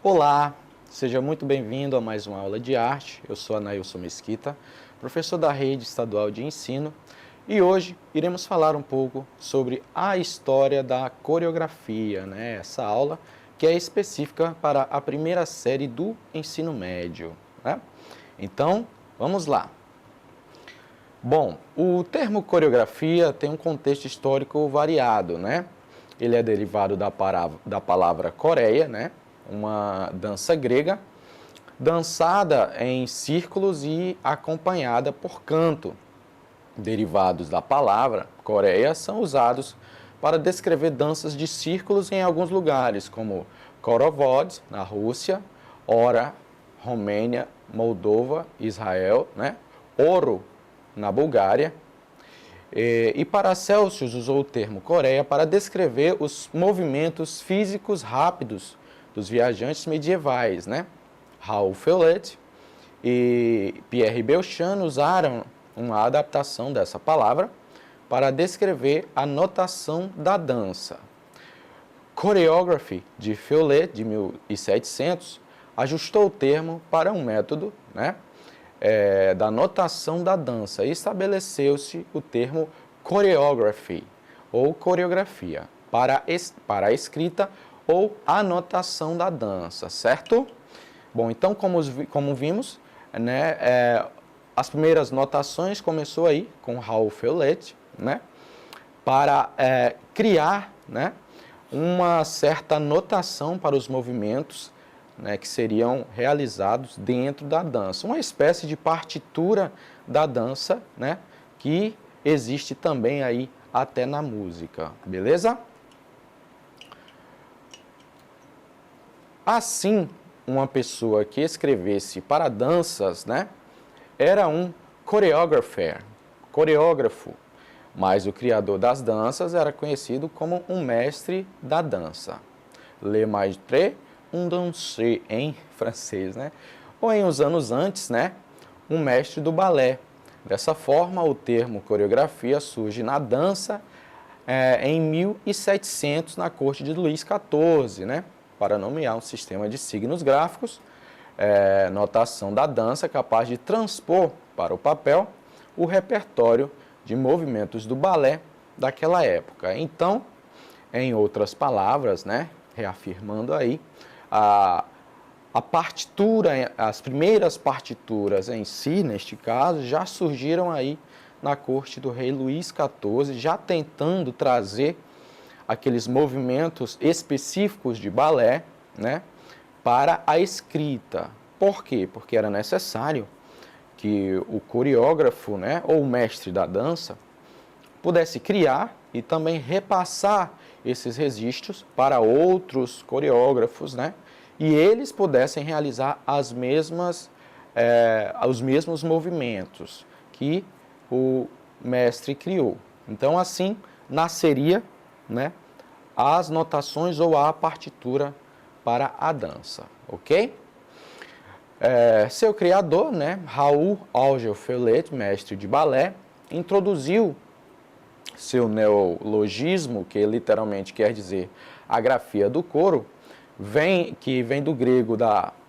Olá, seja muito bem-vindo a mais uma aula de arte. Eu sou Anailson Mesquita, professor da Rede Estadual de Ensino, e hoje iremos falar um pouco sobre a história da coreografia, Essa aula que é específica para a primeira série do ensino médio, Então, vamos lá. Bom, o termo coreografia tem um contexto histórico variado, Ele é derivado da palavra coreia, Uma dança grega, dançada em círculos e acompanhada por canto. Derivados da palavra coreia são usados para descrever danças de círculos em alguns lugares, como Khorovod, na Rússia, Ora, Romênia, Moldova, Israel, Oro, na Bulgária. E Paracelsus usou o termo Coreia para descrever os movimentos físicos rápidos dos viajantes medievais, Raoul Feuillet e Pierre Belchamp usaram uma adaptação dessa palavra para descrever a notação da dança. Choreography, de Feuillet, de 1700, ajustou o termo para um método, da notação da dança e estabeleceu-se o termo choreography, ou coreografia, para a escrita ou anotação da dança, certo? Bom, então, como vimos, as primeiras notações começou aí com Raoul Feuillet, para criar, uma certa notação para os movimentos, que seriam realizados dentro da dança. Uma espécie de partitura da dança, que existe também aí até na música, beleza? Assim, uma pessoa que escrevesse para danças, era um coreógrafo, mas o criador das danças era conhecido como um mestre da dança. Le maître, un danseur em francês, Ou em uns anos antes, um mestre do balé. Dessa forma, o termo coreografia surge na dança em 1700, na corte de Luís XIV, para nomear um sistema de signos gráficos, notação da dança capaz de transpor para o papel o repertório de movimentos do balé daquela época. Então, em outras palavras, reafirmando aí, a partitura, as primeiras partituras em si, neste caso, já surgiram aí na corte do rei Luís XIV, já tentando trazer aqueles movimentos específicos de balé, para a escrita. Por quê? Porque era necessário que o coreógrafo, ou o mestre da dança, pudesse criar e também repassar esses registros para outros coreógrafos, e eles pudessem realizar os mesmos movimentos que o mestre criou. Então, assim, nasceria, as notações ou a partitura para a dança, ok? Seu criador, Raoul Auger Feuillet, mestre de balé, introduziu seu neologismo, que literalmente quer dizer a grafia do coro, que vem do grego,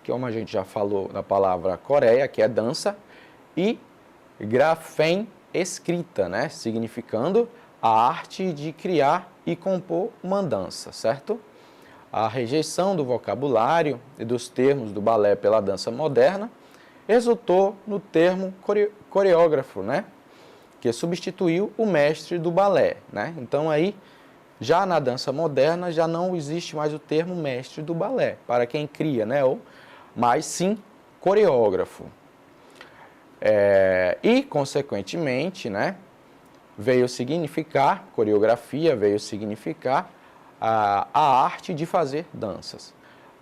como a gente já falou, da palavra coreia, que é dança, e graphem, escrita, significando a arte de criar e compor uma dança, certo? A rejeição do vocabulário e dos termos do balé pela dança moderna resultou no termo coreógrafo, que substituiu o mestre do balé, Então aí, já na dança moderna, já não existe mais o termo mestre do balé, para quem cria, mas sim coreógrafo. E, consequentemente, coreografia veio significar a arte de fazer danças.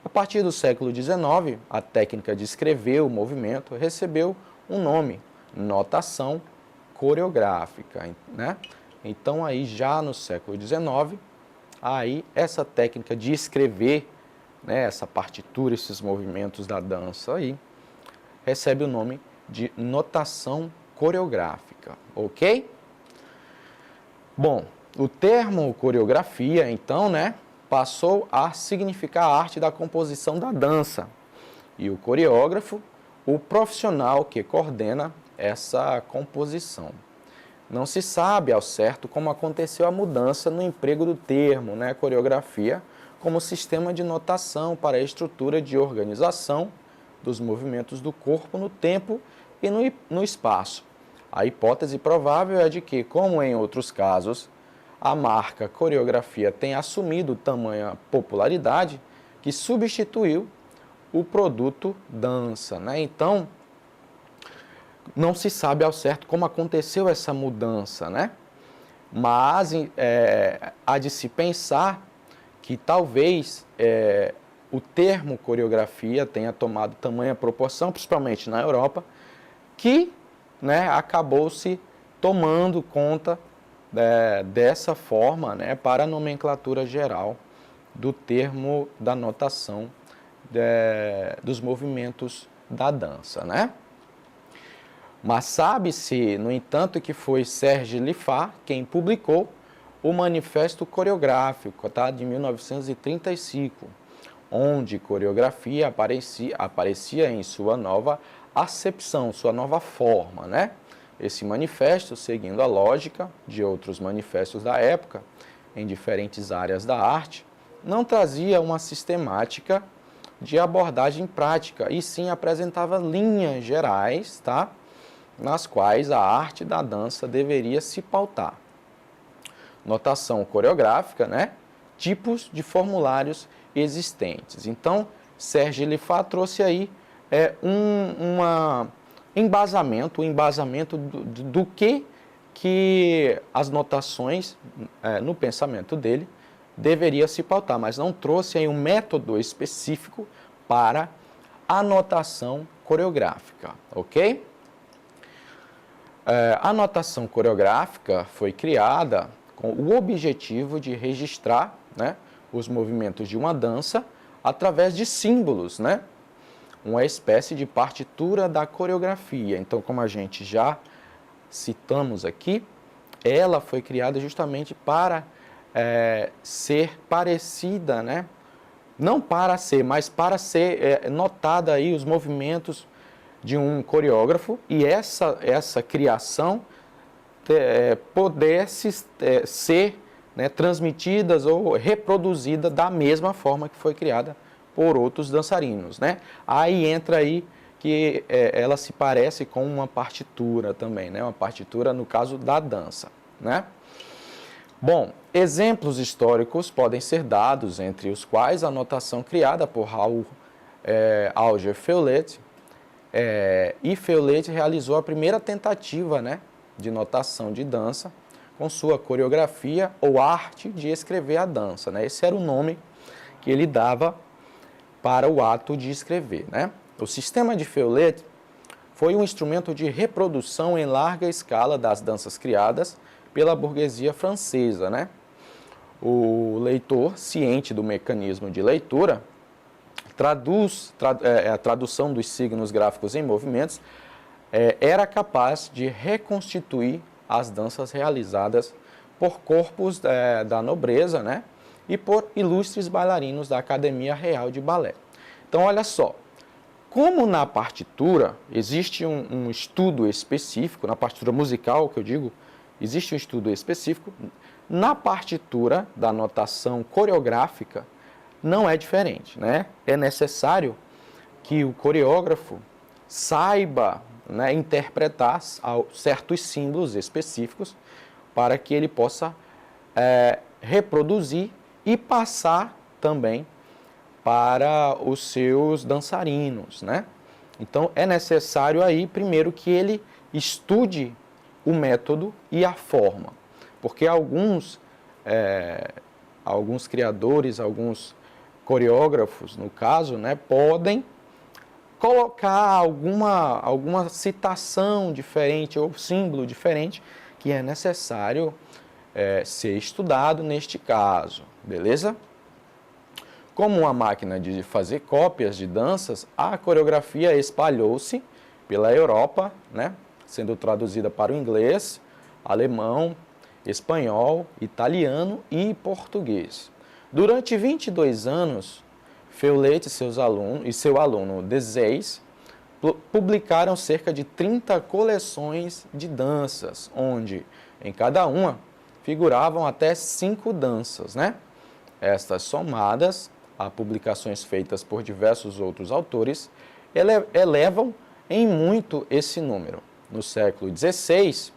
A partir do século XIX, a técnica de escrever o movimento recebeu um nome, notação coreográfica, Então, aí já no século XIX, aí essa técnica de escrever, essa partitura, esses movimentos da dança aí, recebe o nome de notação coreográfica, ok? Bom, o termo coreografia, então, passou a significar a arte da composição da dança. E o coreógrafo, o profissional que coordena essa composição. Não se sabe ao certo como aconteceu a mudança no emprego do termo, né, coreografia, como sistema de notação para a estrutura de organização dos movimentos do corpo no tempo e no espaço. A hipótese provável é de que, como em outros casos, a marca coreografia tem assumido tamanha popularidade que substituiu o produto dança, né? Então, não se sabe ao certo como aconteceu essa mudança, né? Mas há de se pensar que talvez o termo coreografia tenha tomado tamanha proporção, principalmente na Europa, que, né, acabou se tomando conta dessa forma, né, para a nomenclatura geral do termo da notação dos movimentos da dança, né? Mas sabe-se, no entanto, que foi Serge Liffard quem publicou o Manifesto Coreográfico, tá, de 1935, onde coreografia aparecia em sua nova acepção, sua nova forma, né? Esse manifesto, seguindo a lógica de outros manifestos da época, em diferentes áreas da arte, não trazia uma sistemática de abordagem prática, e sim apresentava linhas gerais, tá? Nas quais a arte da dança deveria se pautar. Notação coreográfica, né? Tipos de formulários existentes. Então, Serge Liffard trouxe aí um embasamento do que as notações, no pensamento dele, deveria se pautar, mas não trouxe aí um método específico para a notação coreográfica, ok? A notação coreográfica foi criada com o objetivo de registrar, né, os movimentos de uma dança através de símbolos, né? Uma espécie de partitura da coreografia. Então, como a gente já citamos aqui, ela foi criada justamente para ser parecida, né? Não para ser, mas para ser notada aí os movimentos de um coreógrafo, e essa criação pudesse ser, né, transmitidas ou reproduzida da mesma forma que foi criada por outros dançarinos, né? Aí entra aí que ela se parece com uma partitura também, né? Uma partitura no caso da dança, né? Bom, exemplos históricos podem ser dados, entre os quais a notação criada por Raoul Alger Feuillet, e Feuillet realizou a primeira tentativa, né, de notação de dança com sua coreografia ou arte de escrever a dança, né? Esse era o nome que ele dava para o ato de escrever, né? O sistema de Feuillet foi um instrumento de reprodução em larga escala das danças criadas pela burguesia francesa, né? O leitor, ciente do mecanismo de leitura, a tradução dos signos gráficos em movimentos, era capaz de reconstituir as danças realizadas por corpos da nobreza, né? E por ilustres bailarinos da Academia Real de Balé. Então, olha só, como na partitura existe um estudo específico, na partitura musical, que eu digo, existe um estudo específico, na partitura da notação coreográfica não é diferente, né? É necessário que o coreógrafo saiba, né, interpretar certos símbolos específicos para que ele possa reproduzir e passar também para os seus dançarinos, né? Então, é necessário aí, primeiro, que ele estude o método e a forma, porque alguns criadores, alguns coreógrafos, no caso, né, podem colocar alguma citação diferente ou símbolo diferente que é necessário ser estudado neste caso, beleza? Como uma máquina de fazer cópias de danças, a coreografia espalhou-se pela Europa, né, sendo traduzida para o inglês, alemão, espanhol, italiano e português. Durante 22 anos, Feuillette e seu aluno Déseix publicaram cerca de 30 coleções de danças, onde em cada uma figuravam até 5 danças, né? Estas somadas a publicações feitas por diversos outros autores elevam em muito esse número. No século XVI,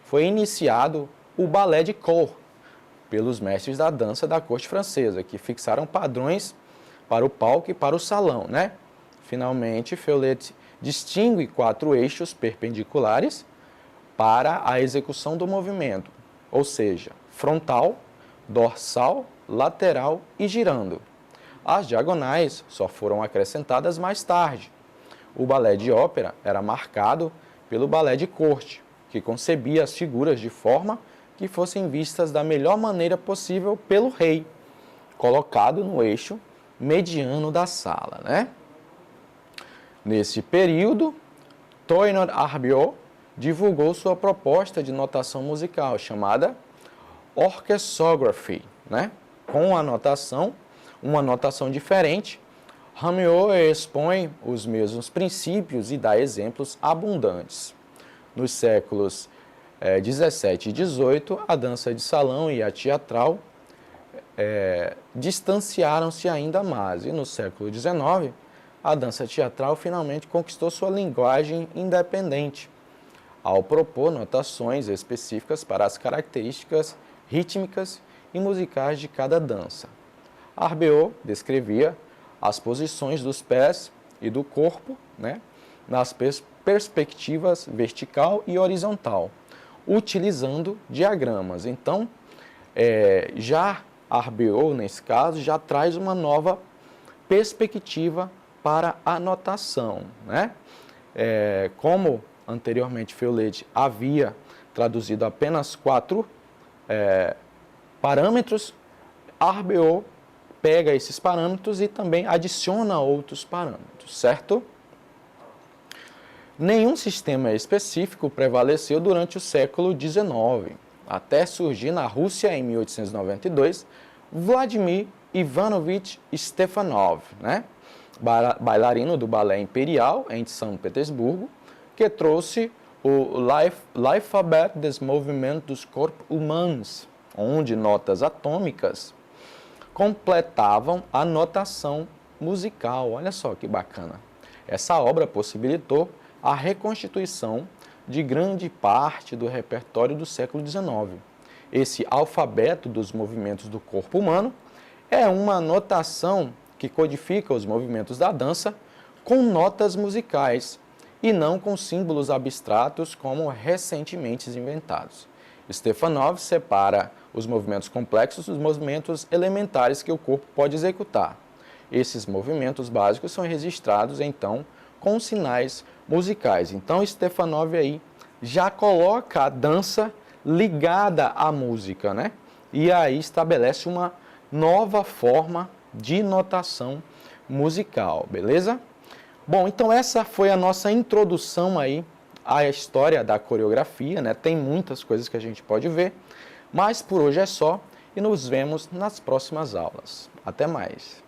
foi iniciado o ballet de corps pelos mestres da dança da corte francesa, que fixaram padrões para o palco e para o salão, né? Finalmente, Feuillette distingue 4 eixos perpendiculares para a execução do movimento, ou seja, frontal, dorsal, lateral e girando. As diagonais só foram acrescentadas mais tarde. O balé de ópera era marcado pelo balé de corte, que concebia as figuras de forma que fossem vistas da melhor maneira possível pelo rei, colocado no eixo mediano da sala, né? Nesse período, Toyneur Harbiot divulgou sua proposta de notação musical, chamada Orchesography, né? Com uma notação diferente, Harbiot expõe os mesmos princípios e dá exemplos abundantes. Nos séculos 17 e 18, a dança de salão e a teatral distanciaram-se ainda mais, e no século XIX, a dança teatral finalmente conquistou sua linguagem independente, ao propor notações específicas para as características rítmicas e musicais de cada dança. Harbiot descrevia as posições dos pés e do corpo, né, nas perspectivas vertical e horizontal, utilizando diagramas. Então, já Harbiot, nesse caso, já traz uma nova perspectiva para a notação, né? Como anteriormente Feuillette havia traduzido apenas 4 parâmetros, Harbiot pega esses parâmetros e também adiciona outros parâmetros, certo? Nenhum sistema específico prevaleceu durante o século XIX, até surgir na Rússia em 1892, Vladimir Ivanovich Stepanov, né? Bailarino do Balé Imperial em São Petersburgo, que trouxe o L'Alphabet des Mouvements dos Corpos Humains, onde notas atômicas completavam a notação musical. Olha só que bacana. Essa obra possibilitou a reconstituição de grande parte do repertório do século XIX. Esse alfabeto dos movimentos do corpo humano é uma notação que codifica os movimentos da dança com notas musicais e não com símbolos abstratos como recentemente inventados. Stepanov separa os movimentos complexos dos movimentos elementares que o corpo pode executar. Esses movimentos básicos são registrados, então, com sinais musicais. Então, Stepanov aí já coloca a dança ligada à música, né? E aí estabelece uma nova forma de notação musical, beleza? Bom, então essa foi a nossa introdução aí à história da coreografia, né? Tem muitas coisas que a gente pode ver, mas por hoje é só e nos vemos nas próximas aulas. Até mais!